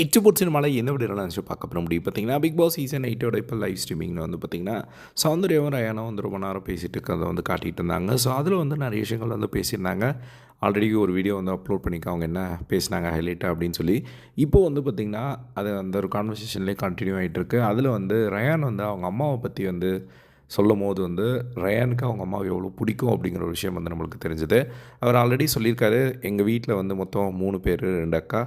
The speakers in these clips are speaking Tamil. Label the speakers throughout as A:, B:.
A: எட்டு மலை என்ன விடலாம் நினச்சி பார்க்க போகிற முடியும் பார்த்தீங்கன்னா பிக் பாஸ் சீசன் 8ஓட இப்போ லைவ் ஸ்ட்ரீமிங்கில் வந்து பார்த்திங்கன்னா சௌந்தர்யாவும் ரயானும் வந்து ரொம்ப நேரம் பேசிகிட்டு இருக்கிறத வந்து காட்டிகிட்டு இருந்தாங்க. ஸோ அதில் வந்து நிறைய விஷயங்கள் வந்து பேசியிருந்தாங்க. ஆல்ரெடி ஒரு வீடியோ வந்து அப்லோட் பண்ணிக்க அவங்க என்ன பேசினாங்க ஹைலைட்டாக அப்படின்னு சொல்லி. இப்போது வந்து பார்த்திங்கன்னா அது அந்த ஒரு கான்வர்சேஷன்லேயே கண்டினியூ ஆகிட்டு இருக்குது. அதில் வந்து ரயான் வந்து அவங்க அம்மாவை பற்றி வந்து சொல்லும் போது வந்து ரயானுக்கு அவங்க அம்மாவை எவ்வளோ பிடிக்கும் அப்படிங்கிற ஒரு விஷயம் வந்து நம்மளுக்கு தெரிஞ்சுது. அவர் ஆல்ரெடி சொல்லியிருக்காரு, எங்கள் வீட்டில் வந்து மொத்தம் 3 பேர், 2 அக்கா,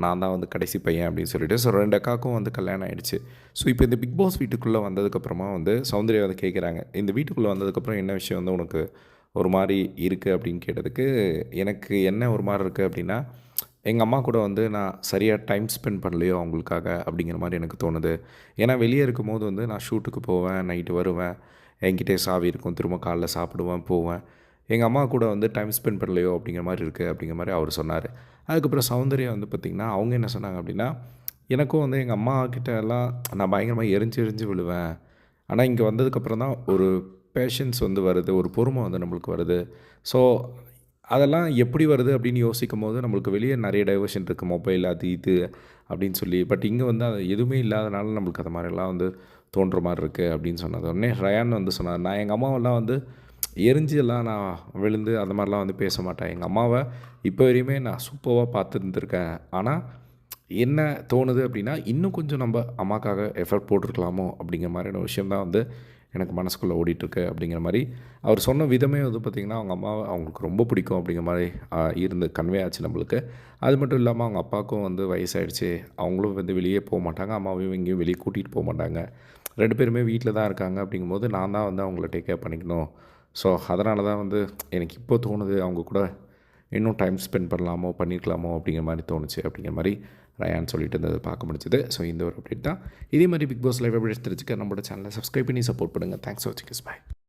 A: நான் தான் வந்து கடைசி பையன் அப்படின்னு சொல்லிட்டு. ஸோ 2 அக்காவுக்கும் வந்து கல்யாணம் ஆகிடுச்சு. ஸோ இப்போ இந்த பிக் பாஸ் வீட்டுக்குள்ளே வந்ததுக்கப்புறமா வந்து சௌந்தர்யா வந்து கேட்குறாங்க, இந்த வீட்டுக்குள்ளே வந்ததுக்கப்புறம் என்ன விஷயம் வந்து உனக்கு ஒரு மாதிரி இருக்குது அப்படின்னு கேட்டதுக்கு, எனக்கு என்ன ஒரு மாதிரி இருக்குது அப்படின்னா, எங்கள் அம்மா கூட வந்து நான் சரியாக டைம் ஸ்பெண்ட் பண்ணலையோ அவங்களுக்காக அப்படிங்கிற மாதிரி எனக்கு தோணுது. ஏன்னா வெளியே இருக்கும்போது வந்து நான் ஷூட்டுக்கு போவேன், நைட்டு வருவேன், என்கிட்டே சாவி இருக்கும், திரும்ப காலைல சாப்பிடுவேன், போவேன். எங்கள் அம்மா கூட வந்து டைம் ஸ்பெண்ட் பண்ணலையோ அப்படிங்கிற மாதிரி இருக்குது அப்படிங்கிற மாதிரி அவர் சொன்னார். அதுக்கப்புறம் சௌந்தர்யா வந்து பார்த்திங்கன்னா அவங்க என்ன சொன்னாங்க அப்படின்னா, எனக்கும் வந்து எங்கள் அம்மா கிட்ட எல்லாம் நான் பயங்கரமாக எரிஞ்சு எரிஞ்சு விழுவேன். ஆனால் இங்கே வந்ததுக்கப்புறம் தான் ஒரு பேஷன்ஸ் வந்து வருது, ஒரு பொறுமை வந்து நம்மளுக்கு வருது. ஸோ அதெல்லாம் எப்படி வருது அப்படின்னு யோசிக்கும்போது நம்மளுக்கு வெளியே நிறைய டைவர்ஷன் இருக்குது, மொபைல் அது இது அப்படின்னு சொல்லி. பட் இங்கே வந்து அது எதுவுமே இல்லாதனால நம்மளுக்கு அது மாதிரிலாம் வந்து தோன்ற மாதிரி இருக்குது அப்படின்னு சொன்னது உடனே ரயான் வந்து சொன்னார், நான் எங்கள் அம்மாவெல்லாம் வந்து எரிஞ்செல்லாம் நான் விழுந்து அந்த மாதிரிலாம் வந்து பேச மாட்டேன். எங்கள் அம்மாவை இப்போ வரையுமே நான் சூப்பராக பார்த்துருந்துருக்கேன். ஆனால் என்ன தோணுது அப்படின்னா, இன்னும் கொஞ்சம் நம்ம அம்மாக்காக எஃபர்ட் போட்டிருக்கலாமோ அப்படிங்கிற மாதிரியான விஷயம் தான் வந்து எனக்கு மனசுக்குள்ளே ஓடிட்டுருக்கு அப்படிங்கிற மாதிரி அவர் சொன்ன விதமே வந்து பார்த்திங்கன்னா, அவங்க அம்மாவை அவங்களுக்கு ரொம்ப பிடிக்கும் அப்படிங்கிற மாதிரி இருந்து கன்வே ஆச்சு நம்மளுக்கு. அது மட்டும் இல்லாமல் அவங்க அப்பாவுக்கும் வந்து வயசாகிடுச்சு, அவங்களும் வந்து வெளியே போக மாட்டாங்க, அம்மாவையும் எங்கேயும் வெளியே கூட்டிகிட்டு போக மாட்டாங்க. 2 பேருமே வீட்டில் தான் இருக்காங்க. அப்படிங்கும்போது நான் தான் வந்து அவங்கள டேக் கேர் பண்ணிக்கணும். ஸோ அதனால தான் வந்து எனக்கு இப்போ தோணுது, அவங்க கூட இன்னும் டைம் ஸ்பெண்ட் பண்ணலாமோ, பண்ணியிருக்கலாமோ அப்படிங்கிற மாதிரி தோணுச்சு அப்படிங்கிற மாதிரி ரயான் சொல்லிட்டு இருந்தது பார்க்க முடிஞ்சுது. ஸோ இந்த ஒரு அப்டேட் தான். இதே மாதிரி பிக் பாஸ் லைவ் அப்டேட்ஸ் தெரிஞ்சுக்க நம்மளோட சேனலை சப்ஸ்கிரைப் பண்ணி சப்போர்ட் பண்ணுங்கள். தேங்க்ஸ் ஃபார் வாட்சிங். பை.